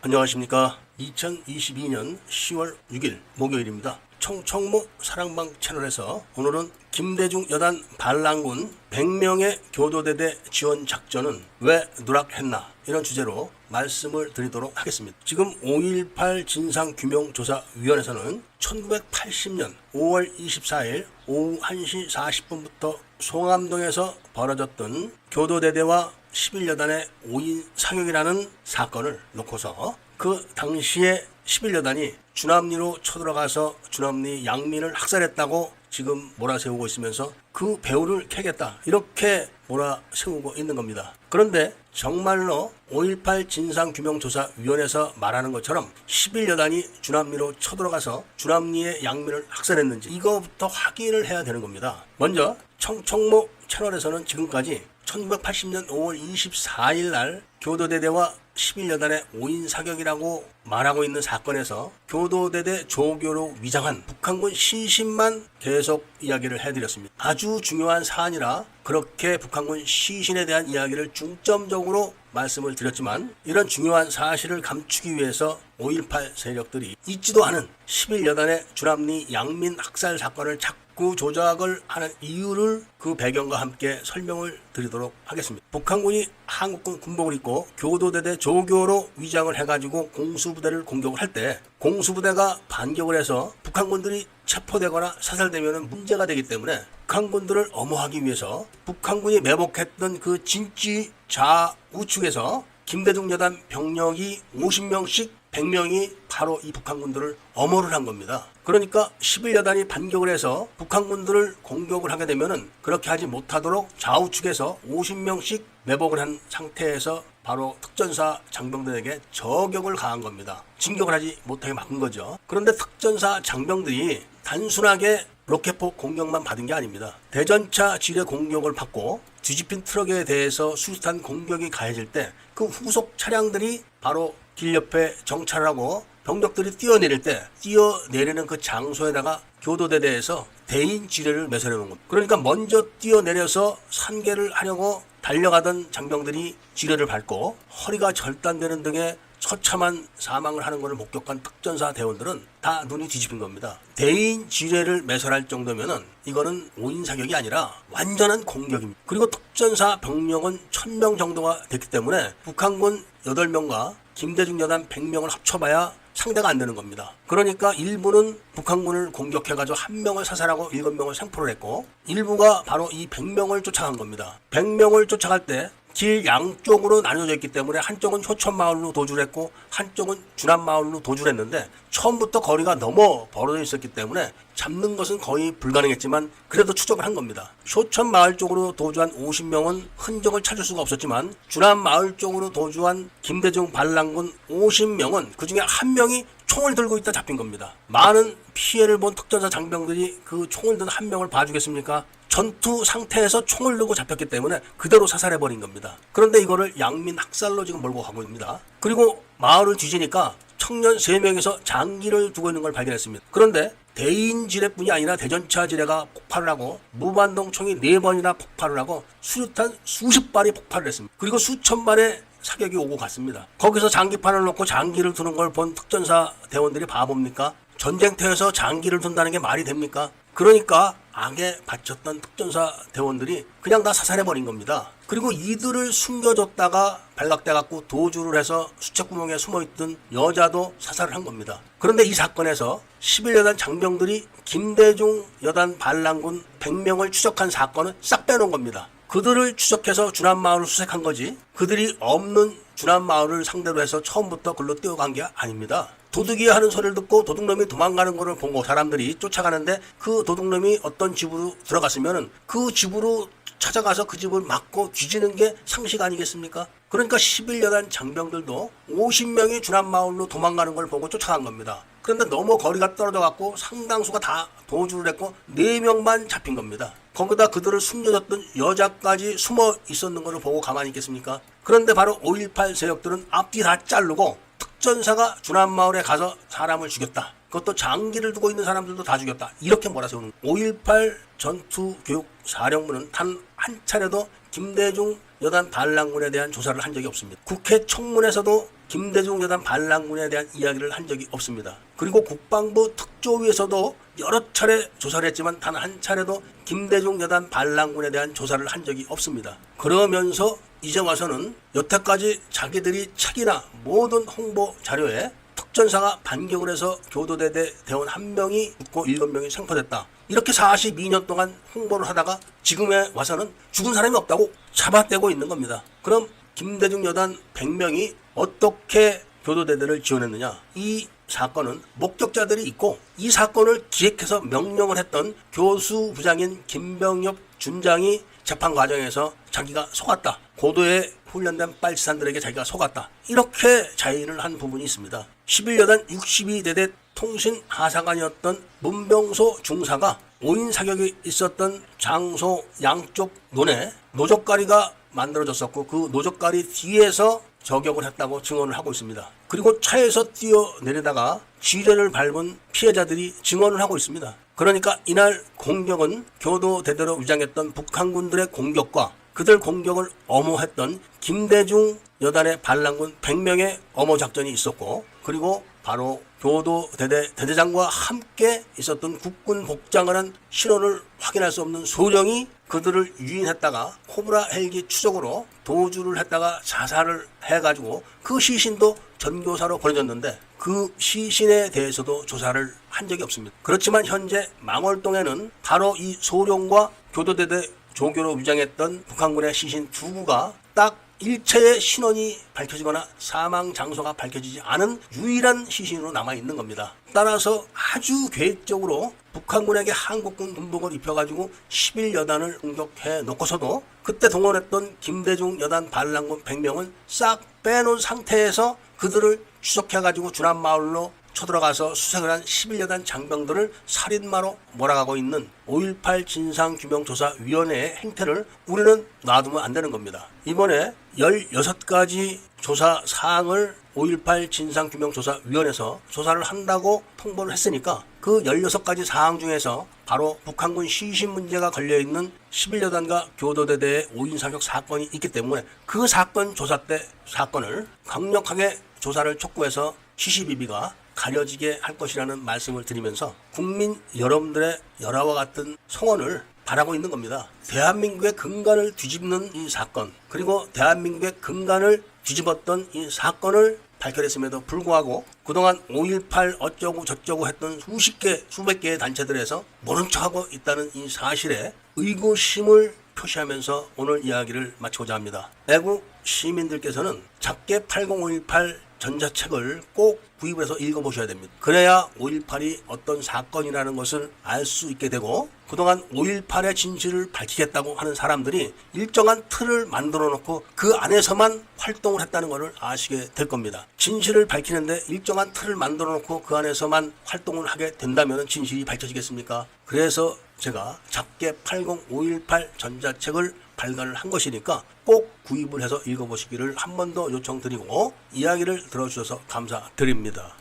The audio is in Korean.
안녕하십니까. 2022년 10월 6일 목요일입니다. 청청모 사랑방 채널에서 오늘은 김대중 여단 반란군 100명의 교도대대 지원 작전은 왜 누락했나 이런 주제로 말씀을 드리도록 하겠습니다. 지금 5.18 진상규명조사위원회에서는 1980년 5월 24일 오후 1시 40분부터 송암동에서 벌어졌던 교도대대와 11여단의 5인 사격이라는 사건을 놓고서 그 당시에 11여단이 주남리로 쳐들어가서 주남리 양민을 학살했다고 지금 몰아세우고 있으면서 그 배후를 캐겠다 이렇게 몰아세우고 있는 겁니다. 그런데 정말로 5.18 진상규명조사위원회에서 말하는 것처럼 11여단이 주남리로 쳐들어가서 주남리의 양민을 학살했는지 이거부터 확인을 해야 되는 겁니다. 먼저 청청모 채널에서는 지금까지 1980년 5월 24일 날 교도대대와 11여단의 5인 사격이라고 말하고 있는 사건에서 교도대대 조교로 위장한 북한군 시신만 계속 이야기를 해드렸습니다. 아주 중요한 사안이라 그렇게 북한군 시신에 대한 이야기를 중점적으로 말씀을 드렸지만 이런 중요한 사실을 감추기 위해서 5.18 세력들이 있지도 않은 11여단의 주남리 양민 학살 사건을 자꾸 조작을 하는 이유를 그 배경과 함께 설명을 드리도록 하겠습니다. 북한군이 한국군 군복을 입고 교도대대 조교로 위장을 해가지고 공수부대를 공격을 할 때 공수부대가 반격을 해서 북한군들이 체포되거나 사살되면 문제가 되기 때문에 북한군들을 엄호하기 위해서 북한군이 매복했던 그 진지 좌우측에서 김대중 여단 병력이 50명씩 100명이 바로 이 북한군들을 엄호를 한 겁니다. 그러니까 11여단이 반격을 해서 북한군들을 공격을 하게 되면은 그렇게 하지 못하도록 좌우측에서 50명씩 매복을 한 상태에서 바로 특전사 장병들에게 저격을 가한 겁니다. 진격을 하지 못하게 막은 거죠. 그런데 특전사 장병들이 단순하게 로켓포 공격만 받은 게 아닙니다. 대전차 지뢰 공격을 받고 뒤집힌 트럭에 대해서 수류탄 공격이 가해질 때 그 후속 차량들이 바로 길 옆에 정차를 하고 병력들이 뛰어내릴 때 뛰어내리는 그 장소에다가 교도대대에서 대인 지뢰를 매설해 놓은 겁니다. 그러니까 먼저 뛰어내려서 산계를 하려고 달려가던 장병들이 지뢰를 밟고 허리가 절단되는 등의 처참한 사망을 하는 것을 목격한 특전사 대원들은 다 눈이 뒤집힌 겁니다. 대인 지뢰를 매설할 정도면은 이거는 5인 사격이 아니라 완전한 공격입니다. 그리고 특전사 병력은 1000명 정도가 됐기 때문에 북한군 8명과 김대중 여단 100명을 합쳐봐야 상대가 안 되는 겁니다. 그러니까 일부는 북한군을 공격해가지고 1명을 사살하고 7명을 생포를 했고 일부가 바로 이 100명을 쫓아간 겁니다. 100명을 쫓아갈 때 길 양쪽으로 나뉘어져 있기 때문에 한쪽은 효천마을로 도주를 했고 한쪽은 주남마을로 도주를 했는데 처음부터 거리가 너무 벌어져 있었기 때문에 잡는 것은 거의 불가능했지만 그래도 추적을 한 겁니다. 효천마을 쪽으로 도주한 50명은 흔적을 찾을 수가 없었지만 주남마을 쪽으로 도주한 김대중 반란군 50명은 그중에 1명이 총을 들고 있다 잡힌 겁니다. 많은 피해를 본 특전사 장병들이 그 총을 든 1명을 봐주겠습니까? 전투 상태에서 총을 들고 잡혔기 때문에 그대로 사살해버린 겁니다. 그런데 이거를 양민 학살로 지금 몰고 가고 있습니다. 그리고 마을을 뒤지니까 청년 3명이서 장기를 두고 있는 걸 발견했습니다. 그런데 대인 지뢰뿐이 아니라 대전차 지뢰가 폭발을 하고 무반동 총이 4번이나 폭발을 하고 수류탄 수십 발이 폭발을 했습니다. 그리고 수천 발의 사격이 오고 갔습니다. 거기서 장기판을 놓고 장기를 두는 걸 본 특전사 대원들이 바보입니까? 전쟁터에서 장기를 둔다는 게 말이 됩니까? 그러니까 악에 바쳤던 특전사 대원들이 그냥 다 사살해버린 겁니다. 그리고 이들을 숨겨줬다가 발각돼갖고 도주를 해서 수채구멍에 숨어있던 여자도 사살을 한 겁니다. 그런데 이 사건에서 11여단 장병들이 김대중 여단 반란군 100명을 추적한 사건은 싹 빼놓은 겁니다. 그들을 추적해서 주남마을을 수색한 거지 그들이 없는 주남마을을 상대로 해서 처음부터 글로 뛰어간 게 아닙니다. 도둑이 하는 소리를 듣고 도둑놈이 도망가는 것을 보고 사람들이 쫓아가는데 그 도둑놈이 어떤 집으로 들어갔으면 그 집으로 찾아가서 그 집을 막고 뒤지는 게 상식 아니겠습니까? 그러니까 11여단 장병들도 50명이 주남마을로 도망가는 걸 보고 쫓아간 겁니다. 그런데 너무 거리가 떨어져 갖고 상당수가 다 도주를 했고 4명만 잡힌 겁니다. 거기다 그들을 숨겨뒀던 여자까지 숨어 있었는 것을 보고 가만히 있겠습니까? 그런데 바로 5.18 세력들은 앞뒤 다 자르고 특전사가 주남마을에 가서 사람을 죽였다. 그것도 장기를 두고 있는 사람들도 다 죽였다. 이렇게 몰아세우는 5.18 전투교육사령부는 단 한 차례도 김대중 여단 반란군에 대한 조사를 한 적이 없습니다. 국회 청문회에서도 김대중 여단 반란군에 대한 이야기를 한 적이 없습니다. 그리고 국방부 특조위에서도 여러 차례 조사를 했지만 단 한 차례도 김대중 여단 반란군에 대한 조사를 한 적이 없습니다. 그러면서 이제 와서는 여태까지 자기들이 책이나 모든 홍보 자료에 특전사가 반격을 해서 교도대대 대원 1명이 죽고 7명이 생포됐다. 이렇게 42년 동안 홍보를 하다가 지금에 와서는 죽은 사람이 없다고 잡아떼고 있는 겁니다. 그럼 김대중 여단 100명이 어떻게 교도대대를 지원했느냐? 이 사건은 목격자들이 있고 이 사건을 기획해서 명령을 했던 교수부장인 김병엽 준장이 재판 과정에서 자기가 속았다. 고도에 훈련된 빨치산들에게 자기가 속았다. 이렇게 자인을 한 부분이 있습니다. 11여단 62대대 통신하사관이었던 문병소 중사가 5인 사격이 있었던 장소 양쪽 논에 노적가리가 만들어졌었고 그 노적가리 뒤에서 저격을 했다고 증언을 하고 있습니다. 그리고 차에서 뛰어내리다가 지뢰를 밟은 피해자들이 증언을 하고 있습니다. 그러니까 이날 공격은 교도대대로 위장했던 북한군들의 공격과 그들 공격을 엄호했던 김대중 여단의 반란군 100명의 엄호 작전이 있었고 그리고 바로 교도대대 대대장과 함께 있었던 국군 복장을 한 신원을 확인할 수 없는 소령이 그들을 유인했다가 코브라 헬기 추적으로 도주를 했다가 자살을 해가지고 그 시신도 전교사로 보내졌는데 그 시신에 대해서도 조사를 한 적이 없습니다. 그렇지만 현재 망월동에는 바로 이 소령과 교도대대 조교로 위장했던 북한군의 시신 2구가 딱 일체의 신원이 밝혀지거나 사망 장소가 밝혀지지 않은 유일한 시신으로 남아있는 겁니다. 따라서 아주 계획적으로 북한군에게 한국군 군복을 입혀가지고 11여단을 공격해 놓고서도 그때 동원했던 김대중 여단 반란군 100명은 싹 빼놓은 상태에서 그들을 추적해가지고 주남마을로 쳐들어가서 수색을 한 11여단 장병들을 살인마로 몰아가고 있는 5.18 진상규명조사위원회의 행태를 우리는 놔두면 안 되는 겁니다. 이번에 16가지 조사 사항을 5.18 진상규명조사위원회에서 조사를 한다고 통보를 했으니까 그 16가지 사항 중에서 바로 북한군 시신 문제가 걸려있는 11여단과 교도대대의 5인 사격 사건이 있기 때문에 그 사건 조사 때 사건을 강력하게 조사를 촉구해서 시시비비가 가려지게 할 것이라는 말씀을 드리면서 국민 여러분들의 열화와 같은 성원을 바라고 있는 겁니다. 대한민국의 근간을 뒤집는 이 사건 그리고 대한민국의 근간을 뒤집었던 이 사건을 밝혀냈음에도 불구하고 그동안 5.18 어쩌고 저쩌고 했던 수백 개의 단체들에서 모른 척하고 있다는 이 사실에 의구심을 표시하면서 오늘 이야기를 마치고자 합니다. 애국 시민들께서는 작게 80.5.18 전자책을 꼭 구입을 해서 읽어보셔야 됩니다. 그래야 5.18이 어떤 사건이라는 것을 알 수 있게 되고 그동안 5.18의 진실을 밝히겠다고 하는 사람들이 일정한 틀을 만들어 놓고 그 안에서만 활동을 했다는 것을 아시게 될 겁니다. 진실을 밝히는데 일정한 틀을 만들어 놓고 그 안에서만 활동을 하게 된다면 진실이 밝혀지겠습니까? 그래서 제가 작게 80.5.18 전자책을 발간을 한 것이니까 꼭 구입을 해서 읽어보시기를 한 번 더 요청드리고 이야기를 들어주셔서 감사드립니다.